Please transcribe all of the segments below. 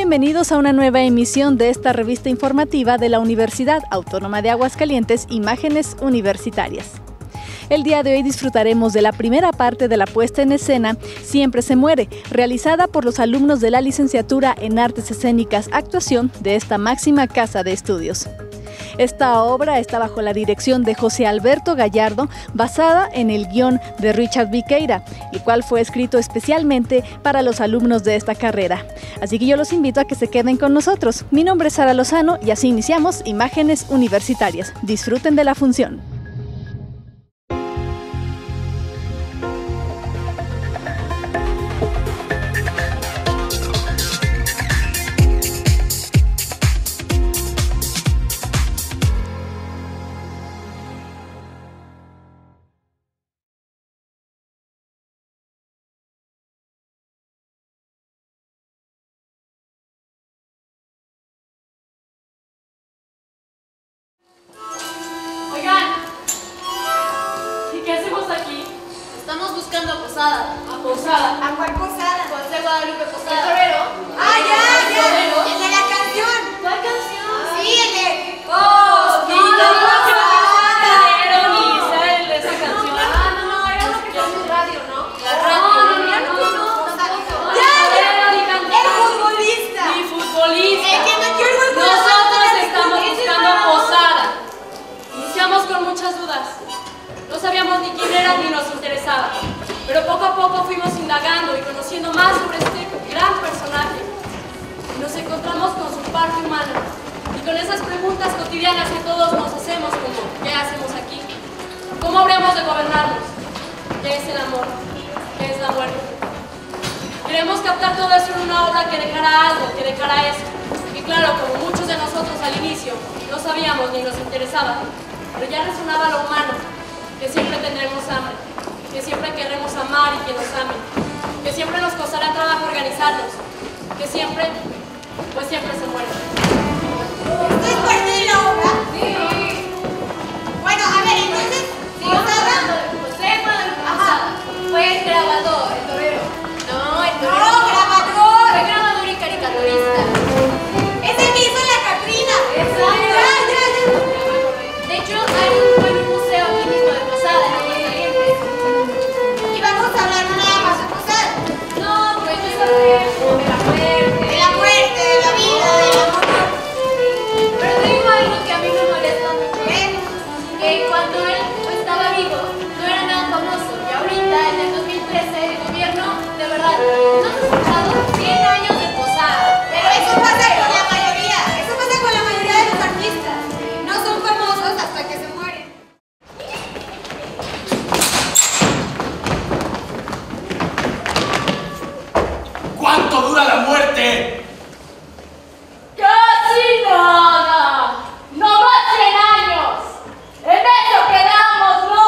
bienvenidos a una nueva emisión de esta revista informativa de la Universidad Autónoma de Aguascalientes, Imágenes Universitarias. El día de hoy disfrutaremos de la primera parte de la puesta en escena Siempre se muere, realizada por los alumnos de la licenciatura en Artes Escénicas Actuación de esta máxima casa de estudios. Esta obra está bajo la dirección de José Alberto Gallardo, basada en el guión de Richard Viqueira, el cual fue escrito especialmente para los alumnos de esta carrera. Así que yo los invito a que se queden con nosotros. Mi nombre es Sara Lozano y así iniciamos Imágenes Universitarias. Disfruten de la función. ¿Qué hacemos aquí? Estamos buscando a Posada. ¿A Posada? ¿A cuál Posada? José Guadalupe Posada. ¿El torero? ¡Ah, ya! ¿El torero? ¡El de la canción! ¿Cuál canción? Sí, el de... ¡Oh! no, ni sé el de esa canción. No, era lo que está en el radio, ¿no? La radio. ¡El futbolista! Mi futbolista. ¡El que metió el gol! Nosotros estamos buscando a Posada. Iniciamos con muchas dudas. No sabíamos ni quién era ni nos interesaba, pero poco a poco fuimos indagando y conociendo más sobre este gran personaje. Y nos encontramos con su parte humana y con esas preguntas cotidianas que todos nos hacemos, como ¿qué hacemos aquí? ¿Cómo habríamos de gobernarnos? ¿Qué es el amor? ¿Qué es la muerte? Queremos captar todo eso en una obra que dejara algo, que dejara eso. Y claro, como muchos de nosotros al inicio no sabíamos ni nos interesaba, pero ya resonaba lo humano. Que siempre tendremos hambre, que siempre querremos amar y que nos amen, que siempre nos costará trabajo organizarnos, que siempre, pues siempre se muere. ¿Esto es parte de la obra? Sí. Bueno, a ver, entonces, Posada... José Guadalupe Posada. Fue grabador, el torero. No, el torero. ¡No, grabador! Fue grabador y caricaturista. ¡Es el que hizo la Catrina! Exacto. Ya. De hecho, hay un museo aquí mismo de Posada, en Aguascalientes. Y vamos a hablar no nada más de Posada. No, pues yo sabía como de la muerte. De la muerte, de la vida, del amor. Pero te digo algo que a mí me molesta mucho. ¿Qué? Que cuando él estaba vivo no era nada famoso y ahorita en el 2013 el gobierno de verdad nos ha escuchado 100 años de Posada. Pero eso pasa con la mayoría. Eso pasa con la mayoría de los artistas. No son famosos hasta que se mueren. ¿Cuánto dura la muerte? ¡Casi nada! ¡No más 100 años! ¡En eso quedamos, no!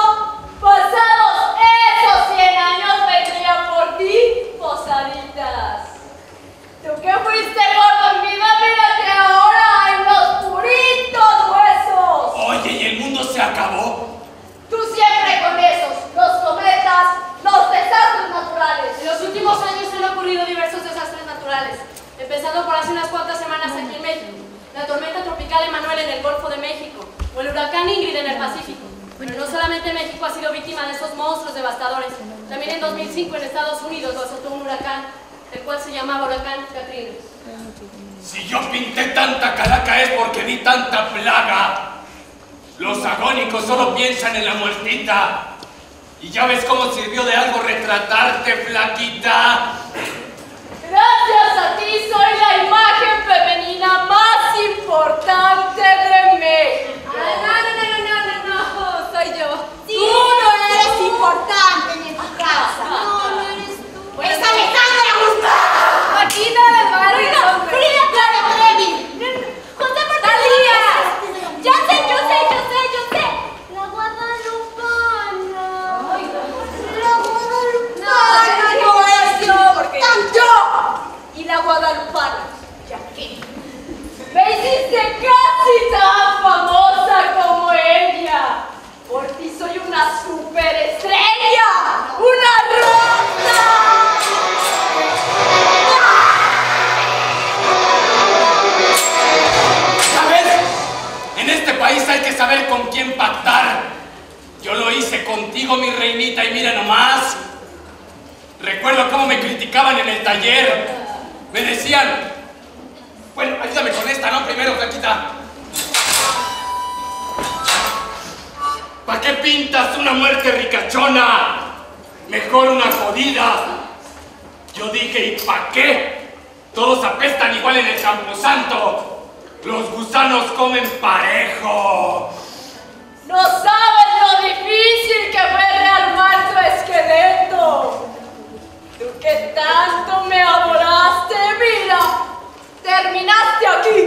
¡Pasados esos 100 años vendría por ti, Posaditas! ¡Tú que fuiste gordo en vida, mírate ahora en los puritos huesos! Oye, ¿y el mundo se acabó? Tú siempre con esos, los cometas, los desastres naturales. En los últimos años han ocurrido diversos desastres naturales, empezando por hace unas cuantas semanas aquí en México. La tormenta tropical Emanuel en el Golfo de México, o el huracán Ingrid en el Pacífico. Pero no solamente México ha sido víctima de esos monstruos devastadores, también en 2005 en Estados Unidos lo azotó un huracán, el cual se llamaba huracán Katrina. Si yo pinté tanta calaca es porque vi tanta plaga. Los agónicos solo piensan en la muertita. Y ya ves cómo sirvió de algo retratarte, flaquita. Gracias a ti soy la imagen femenina más importante de México. No, soy yo. Sí, Tú no eres importante ni en tu casa. No eres tú. ¡Es Alejandra Guzmán! Martina del Barrio. Frida Kahlo Trevi. José Talía. Ya sé. La Guadalupana. La Guadalupana. No es importante. Yo y la Guadalupana. ¿Ya qué? Me hiciste caso. país hay que saber con quién pactar. Yo lo hice contigo, mi reinita, y mira nomás. Recuerdo cómo me criticaban en el taller. Me decían, bueno, ayúdame con esta, ¿no? Primero, Flaquita. ¿Para qué pintas una muerte ricachona? Mejor una jodida. Yo dije, ¿y para qué? Todos apestan igual en el Camposanto. Los gusanos comen parejo. No sabes lo difícil que fue rearmar tu esqueleto. Tú que tanto me adoraste, mira, terminaste aquí,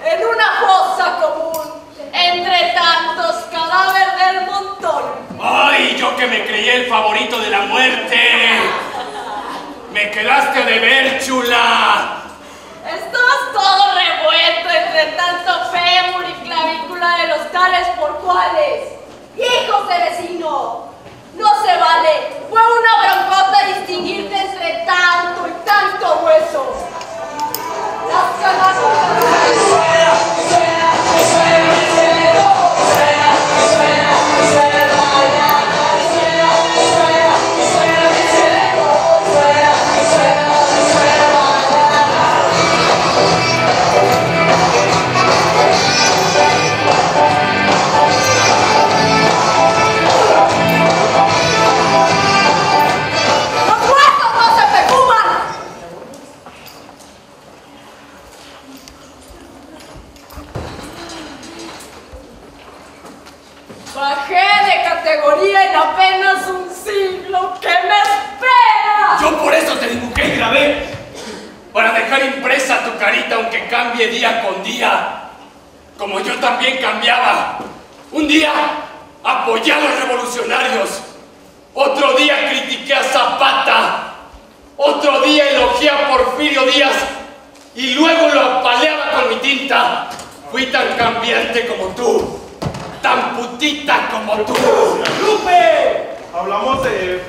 en una fosa común, entre tantos cadáveres del montón. ¡Ay, yo que me creí el favorito de la muerte! ¡Me quedaste a deber, chula! Estabas todo revuelto entre tanto fémur y clavícula de los tales por cuales. ¡Hijos de vecino! No se vale. Fue una broncota distinguirte entre tanto y tanto hueso. Las canastas. Bajé de categoría en apenas un siglo. ¿Qué me espera? Yo por eso te dibujé y grabé. Para dejar impresa tu carita aunque cambie día con día. Como yo también cambiaba. Un día apoyé a los revolucionarios. Otro día critiqué a Zapata. Otro día elogié a Porfirio Díaz. Y luego lo apaleaba con mi tinta. Fui tan cambiante como tú. Tan putita como tú. ¡Lupe! Hablamos de...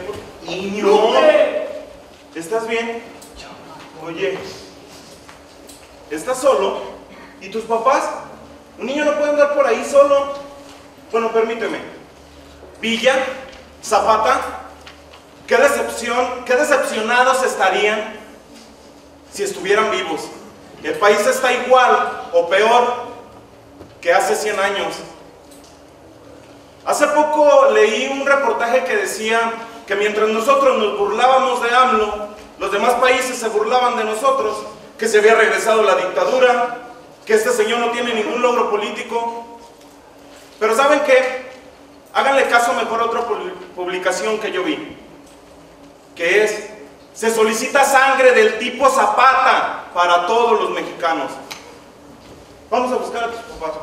Niño. ¡Lupe! ¿Estás bien? Oye, ¿estás solo? ¿Y tus papás? Un niño no puede andar por ahí solo. Bueno, permíteme. Villa, Zapata, qué decepción, qué decepcionados estarían si estuvieran vivos. El país está igual o peor que hace 100 años. Hace poco leí un reportaje que decía que mientras nosotros nos burlábamos de AMLO, los demás países se burlaban de nosotros, que se había regresado la dictadura, que este señor no tiene ningún logro político. Pero ¿saben qué? Háganle caso mejor a otra publicación que yo vi, que es: se solicita sangre del tipo Zapata para todos los mexicanos. Vamos a buscar a tus papás.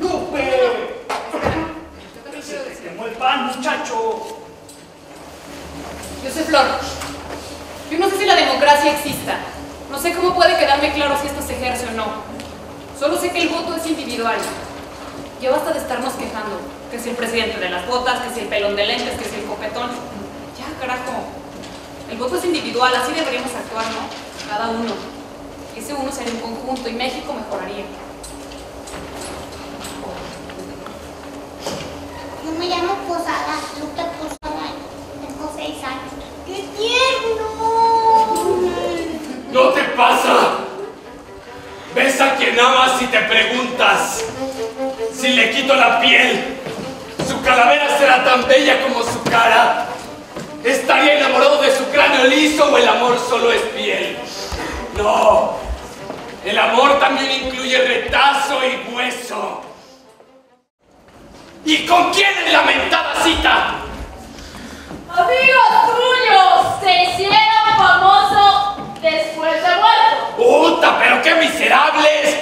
¡Lupe! Se te quemó el pan, muchacho. Yo soy Flor. Yo no sé si la democracia exista. No sé cómo puede quedarme claro si esto se ejerce o no. Solo sé que el voto es individual. Ya basta de estarnos quejando. Que si el presidente de las botas, que si el pelón de lentes, que si el copetón. Ya, carajo. El voto es individual, así deberíamos actuar, ¿no? Cada uno. Ese uno sería un conjunto y México mejoraría. Yo me llamo Posada, Lupe Posada, tengo 6 años. ¡Qué tierno! ¿No te pasa? ¿Ves a quien amas y te preguntas si le quito la piel? ¿Su calavera será tan bella como su cara? ¿Estaría enamorado de su cráneo liso o el amor solo es piel? No, el amor también incluye retazo y hueso. ¿Y con quién es la mentada cita? Amigos tuyos se hicieron famosos después de muerto. ¡Puta, pero qué miserables!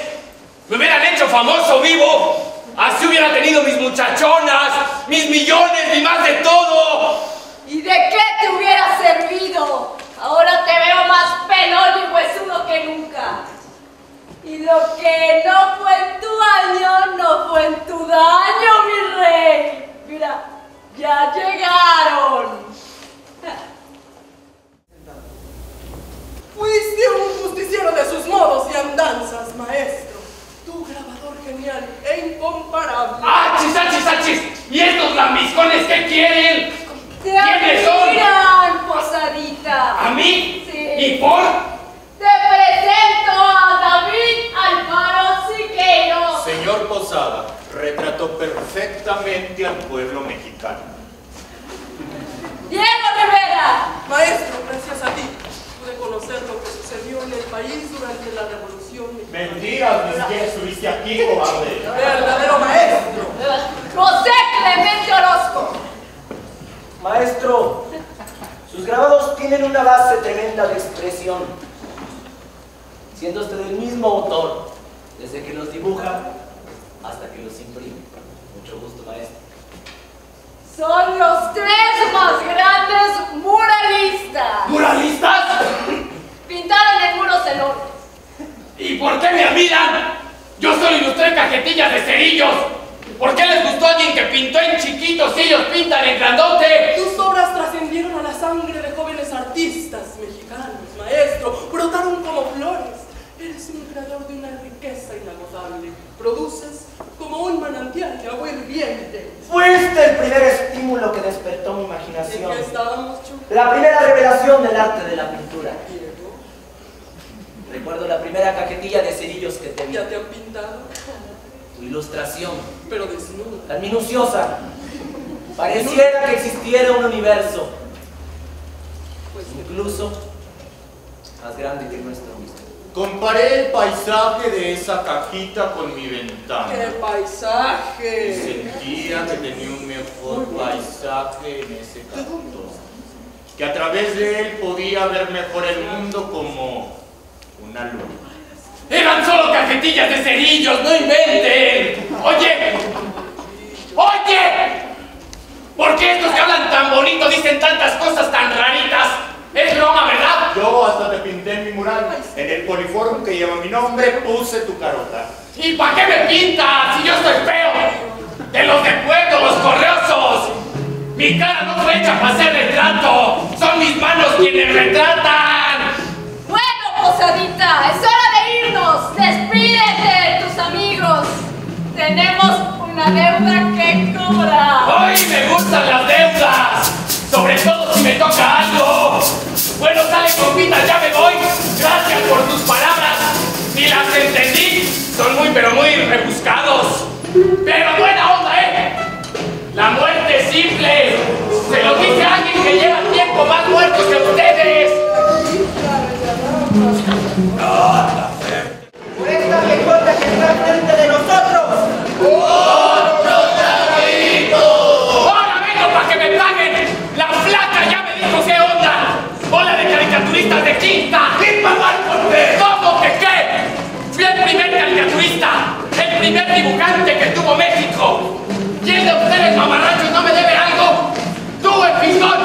Me hubieran hecho famoso vivo. Así hubiera tenido mis muchachonas, mis millones y más de todo. ¿Y de qué te hubiera servido? Ahora te veo más pelón y huesudo que nunca. Y lo que no fue en tu año, no fue en tu daño, mi rey. Mira, ya llegaron. Fuiste un justiciero de sus modos y andanzas, maestro. Tu grabador genial genial e incomparable. ¡Achis, achis, achis! ¿Y estos lambiscones qué quieren? ¡Te ¿Quiénes son? admiran, Posadita! ¿A mí? Sí. ¿Y por? Te presento a David Alfaro Siqueiros. Señor Posada, retrató perfectamente al pueblo mexicano. Diego Rivera. Maestro, gracias a ti pude conocer lo que sucedió en el país durante la Revolución Mexicana. Mentiras, ni siquiera estuviste aquí, cobarde. Verdadero maestro. José Clemente Orozco. Maestro, sus grabados tienen una base tremenda de expresión, siendo usted el mismo autor, desde que los dibuja hasta que los imprime. Mucho gusto, maestro. Son los tres más grandes muralistas. ¿Muralistas? Pintaron en muros enormes. ¿Y por qué me admiran? Yo solo ilustré cajetillas de cerillos. ¿Por qué les gustó a alguien que pintó en chiquitos y ellos pintan en grandote? Tus obras trascendieron a la sangre de jóvenes artistas mexicanos, maestro. Brotaron como flores. Eres un creador de una riqueza inagotable. Produces como un manantial de agua hirviente. Fuiste el primer estímulo que despertó mi imaginación. ¿En qué estábamos, Chulo? La primera revelación del arte de la pintura. Diego, Recuerdo la primera cajetilla de cerillos que te vi. ¿ya te han pintado? Tu ilustración, Pero desnuda. tan minuciosa. Pareciera que existiera un universo, Pues incluso más grande que nuestro mismo. Comparé el paisaje de esa cajita con mi ventana. ¡qué Y paisaje! sentía que tenía un mejor paisaje en ese cajito. Que a través de él podía ver mejor el mundo como una luna. ¡Eran solo cajetillas de cerillos! ¡No inventen! ¡Oye! ¡Oye! ¿Por qué estos que hablan tan bonito dicen tantas cosas tan raritas? Es broma, ¿verdad? Yo hasta te pinté en mi mural. En el poliforme que lleva mi nombre puse tu carota. ¿Y para qué me pintas si yo estoy feo? De los de pueblo, los correosos. Mi cara no fue hecha para hacer retrato. Son mis manos quienes retratan. Bueno, Posadita, es hora de irnos. Despídete de tus amigos. Tenemos una deuda que cobrar. ¡Ay, me gustan las deudas! Sobre todo si me toca algo. Bueno, sale, compita, ya me voy. Gracias por tus palabras. Ni las entendí. Son muy, pero muy rebuscados. Pero buena onda, ¿eh? La muerte es simple. Se lo dice a alguien que lleva tiempo más muerto que ustedes. Por esta viejota que está frente de nosotros. ¡Ahora vengo para que me paguen! ¡La flaca ya me dijo qué onda! ¡Hola de caricaturistas de quinta! ¿Qué pagar por qué? ¿Cómo que qué? Fui el primer caricaturista, el primer dibujante que tuvo México. ¿Quién de ustedes, mamarrachos, no me debe algo? ¡Tú, el Pistón!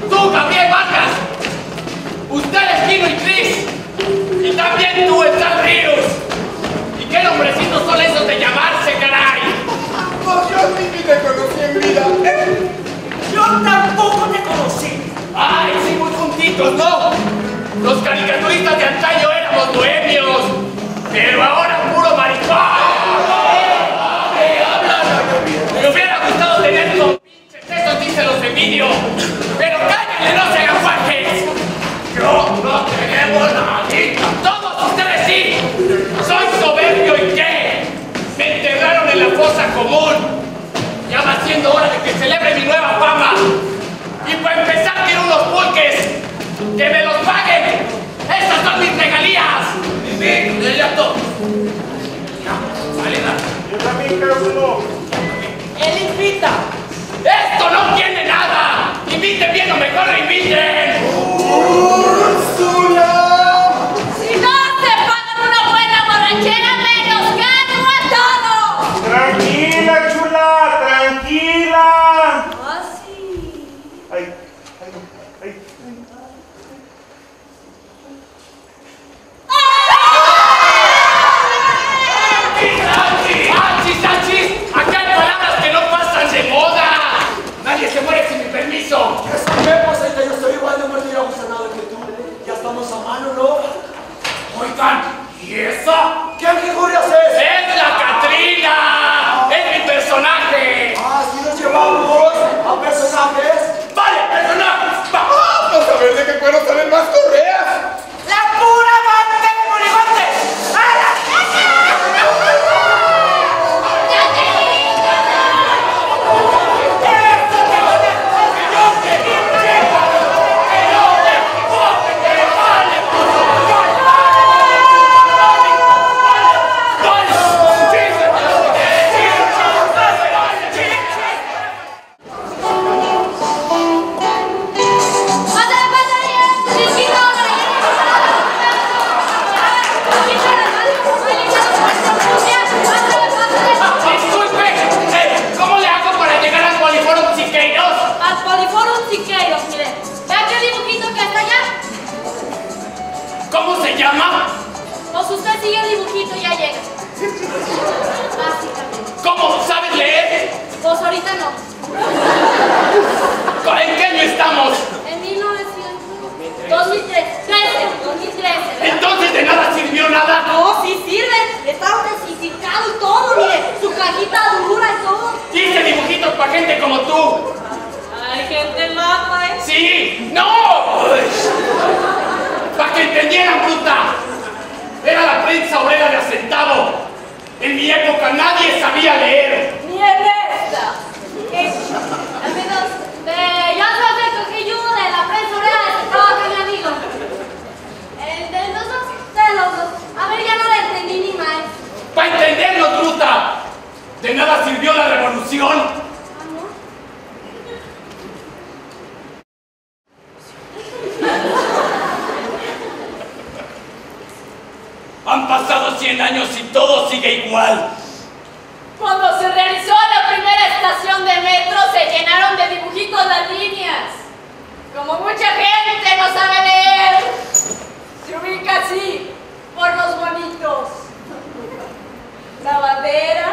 ¡Tú, Gabriel Vargas! ¡Ustedes, Kino y Chris! ¡Y también tú, el San Ríos! ¿Y qué nombrecitos son esos de llamarse, caray? Pues yo ni te conocí en vida. Yo tampoco te conocí. ¡Ay, sí, muy juntitos, no! Los caricaturistas de antaño éramos bohemios, pero ahora puro maricón. Me hubiera gustado tener los pinches esos, dicen los Emilio, pero cállenle, no se hagan guajes. Yo no tenemos nadita. Todos ustedes sí. Soy soberbio y qué. Me enterraron en la fosa común. Ya va siendo hora de que celebre mi nueva fama. Y para empezar quiero unos pulques. ¡Que me los paguen! ¡Estas son mis regalías! ¡De ya todo! ¡Salida! Yo también quiero uno. Él invita. ¡Esto no tiene nada! ¡Inviten bien o mejor no inviten! Si no te pagan una buena borrachera, menos gano a todo. Tranquila, chula, tranquila. Ah, sí. Ay, ay. ¡Achis, achis! ¡Acá hay palabras que no pasan de moda! ¡Nadie se muere sin mi permiso! Pues ahorita yo estoy igual de muerto y abusanado que truta! Era la prensa obrera de a centavo. En mi época nadie sabía leer. Ni en esta. Amigos, yo soy el cojilludo de la prensa obrera de centavo con mi amigo. El de los dos. A ver, ya no le entendí ni mal. ¡Para entenderlo, truta! De nada sirvió la revolución. Han pasado 100 años y todo sigue igual. Cuando se realizó la primera estación de metro, se llenaron de dibujitos las líneas. Como mucha gente no sabe leer, se ubica así, por los bonitos. La bandera,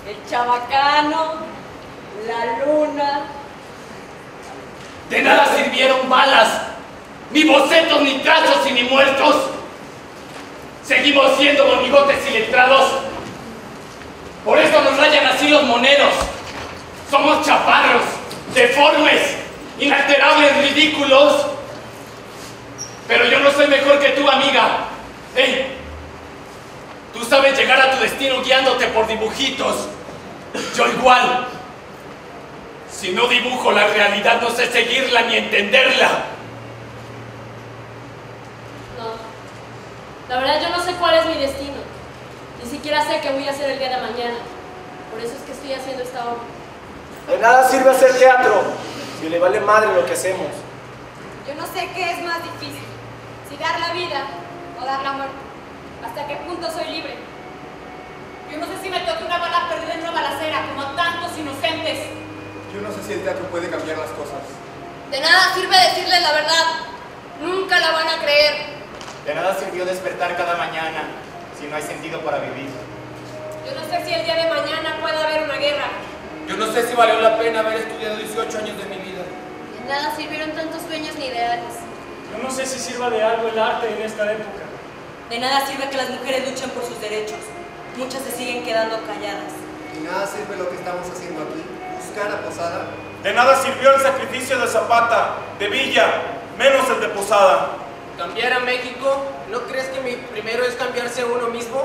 el chabacano, la luna. De nada sirvieron balas, ni bocetos, ni trazos y ni muertos. Seguimos siendo monigotes y letrados. Por eso nos rayan así los moneros. Somos chaparros, deformes, inalterables, ridículos. Pero yo no soy mejor que tú, amiga. ¡Ey! Tú sabes llegar a tu destino guiándote por dibujitos. Yo igual. Si no dibujo la realidad, no sé seguirla ni entenderla. La verdad yo no sé cuál es mi destino. Ni siquiera sé qué voy a hacer el día de mañana. Por eso es que estoy haciendo esta obra. De nada sirve hacer teatro si le vale madre lo que hacemos. Yo no sé qué es más difícil, si dar la vida o dar la muerte. ¿Hasta qué punto soy libre? Yo no sé si me toque una bala perdida en una balacera, como tantos inocentes. Yo no sé si el teatro puede cambiar las cosas. De nada sirve decirles la verdad. Nunca la van a creer. De nada sirvió despertar cada mañana si no hay sentido para vivir. Yo no sé si el día de mañana pueda haber una guerra. Yo no sé si valió la pena haber estudiado 18 años de mi vida. De nada sirvieron tantos sueños ni ideales. Yo no sé si sirva de algo el arte en esta época. De nada sirve que las mujeres luchen por sus derechos. Muchas se siguen quedando calladas. Y nada sirve lo que estamos haciendo aquí. Buscar a Posada. De nada sirvió el sacrificio de Zapata, de Villa, menos el de Posada. ¿Cambiar a México? ¿No crees que mi primero es cambiarse a uno mismo?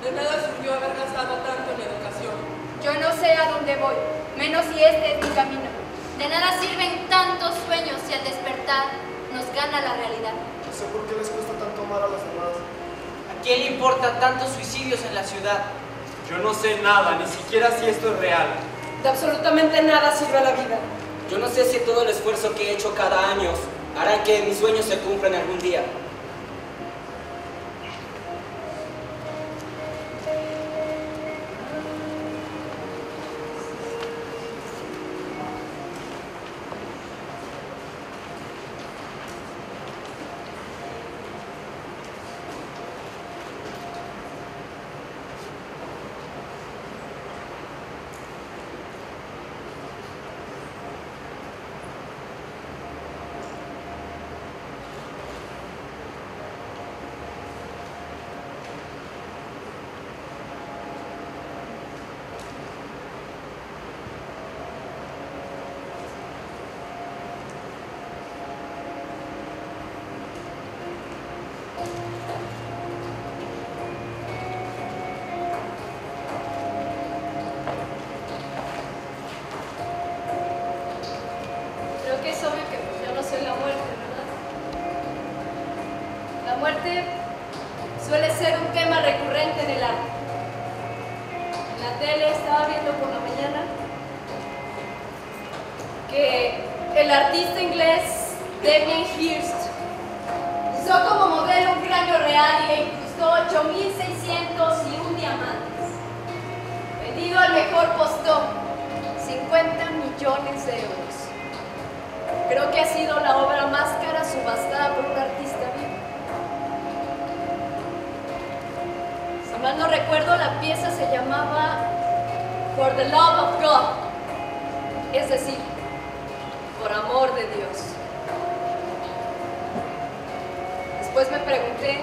De nada sirvió haber gastado tanto en educación. Yo no sé a dónde voy, menos si este es mi camino. De nada sirven tantos sueños si al despertar nos gana la realidad. No sé por qué les cuesta tanto amar a los demás. ¿A quién le importan tantos suicidios en la ciudad? Yo no sé nada, ni siquiera si esto es real. De absolutamente nada sirve la vida. Yo no sé si todo el esfuerzo que he hecho cada año hará que mis sueños se cumplan algún día. Creo que es obvio que yo no soy la muerte, ¿verdad? La muerte suele ser un tema recurrente en el arte. En la tele estaba viendo por la mañana que el artista inglés Damien Hirst usó como modelo un cráneo real y le incrustó 8.601 diamantes. Vendido al mejor postor, 50 millones de euros. Creo que ha sido la obra más cara subastada por un artista vivo. Si mal no recuerdo, la pieza se llamaba For the Love of God, es decir, por amor de Dios. Después me pregunté,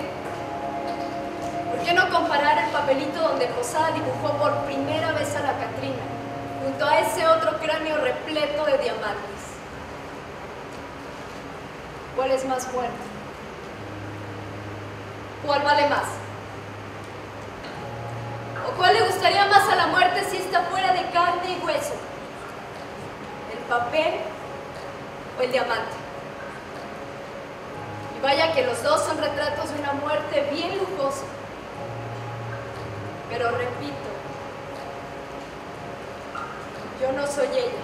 ¿por qué no comparar el papelito donde Posada dibujó por primera vez a la Catrina junto a ese otro cráneo repleto de diamantes? ¿Cuál es más fuerte? ¿Cuál vale más? ¿O cuál le gustaría más a la muerte si está fuera de carne y hueso? ¿El papel o el diamante? Y vaya que los dos son retratos de una muerte bien lujosa. Pero repito, yo no soy ella.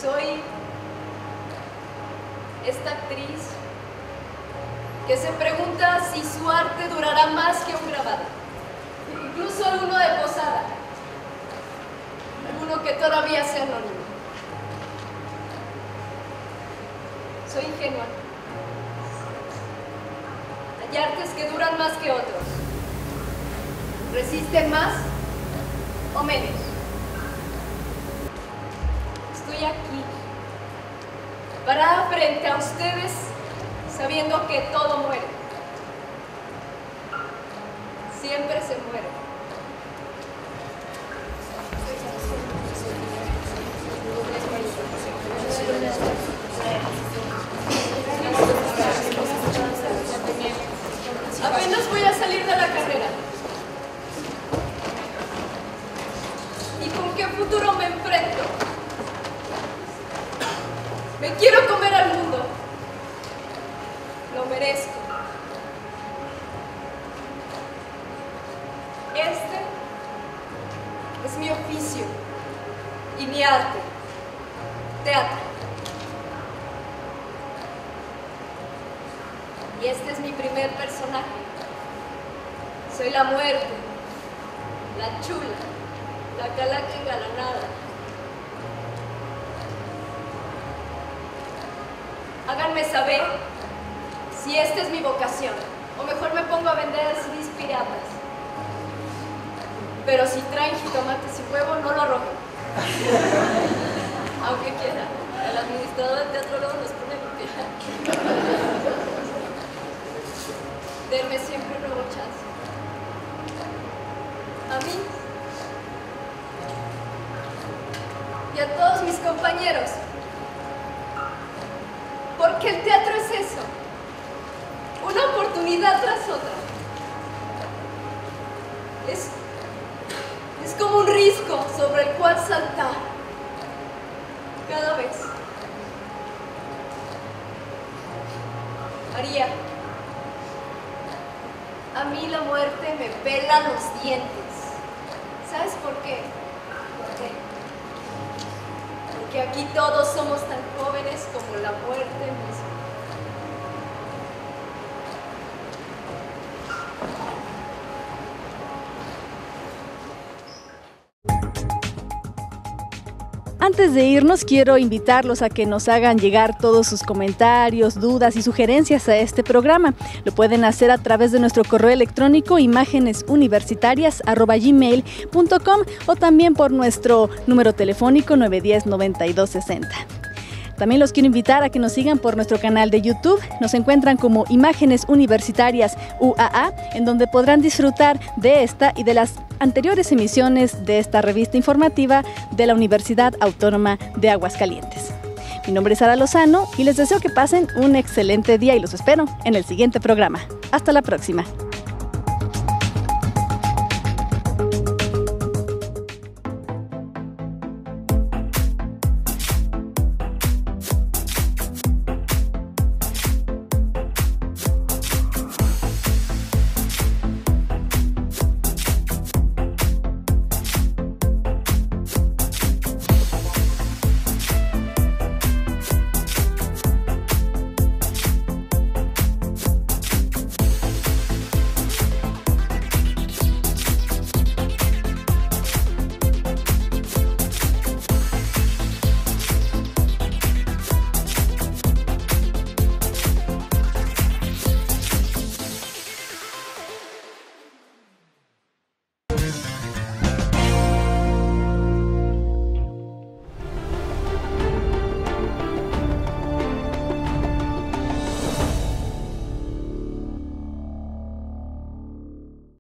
Soy esta actriz que se pregunta si su arte durará más que un grabado. Incluso alguno de posada. Alguno que todavía sea anónimo. Soy ingenua. Hay artes que duran más que otros. Resisten más o menos. Estoy aquí, parada frente a ustedes, sabiendo que todo muere. Siempre se muere. Apenas voy a salir de la carrera. ¿Y con qué futuro me enfrento? Me quiero comer al mundo. Lo merezco. Este es mi oficio y mi arte. Teatro. Y este es mi primer personaje. Soy la muerte, la chula, la calaca engalanada. Háganme saber si esta es mi vocación, o mejor me pongo a vender CDs piratas. Pero si traen jitomates y huevo, no lo arrojen. Aunque quiera, el administrador del teatro luego nos pone porque... Denme siempre un nuevo chance. A mí y a todos mis compañeros. Porque el teatro es eso, una oportunidad tras otra. Es como un risco sobre el cual saltar cada vez. María, a mí la muerte me pela los dientes. ¿Sabes por qué? ¿Por qué? Porque aquí todos somos tan jóvenes como la muerte misma. Antes de irnos, quiero invitarlos a que nos hagan llegar todos sus comentarios, dudas y sugerencias a este programa. Lo pueden hacer a través de nuestro correo electrónico imágenesuniversitarias@gmail.com o también por nuestro número telefónico 910-9260. También los quiero invitar a que nos sigan por nuestro canal de YouTube. Nos encuentran como Imágenes Universitarias UAA, en donde podrán disfrutar de esta y de las anteriores emisiones de esta revista informativa de la Universidad Autónoma de Aguascalientes. Mi nombre es Sara Lozano y les deseo que pasen un excelente día y los espero en el siguiente programa. Hasta la próxima.